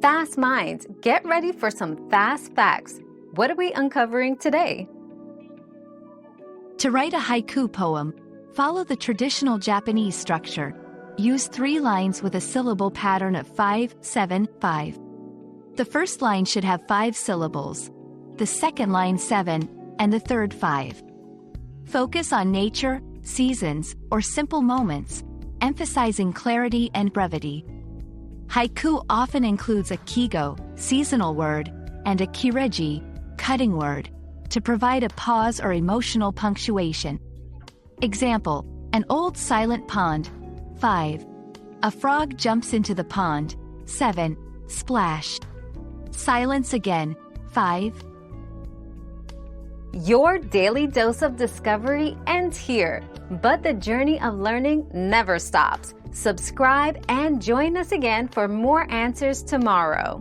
Fast minds, get ready for some fast facts. What are we uncovering today? To write a haiku poem, follow the traditional Japanese structure. Use 3 lines with a syllable pattern of 5, 7, 5. The first line should have 5 syllables, the second line 7, and the third 5. Focus on nature, seasons, or simple moments, emphasizing clarity and brevity. Haiku often includes a kigo, seasonal word, and a kireji, cutting word, to provide a pause or emotional punctuation. Example, an old silent pond, 5. A frog jumps into the pond, 7. Splash. Silence again, 5. Your daily dose of discovery ends here, but the journey of learning never stops. Subscribe and join us again for more answers tomorrow.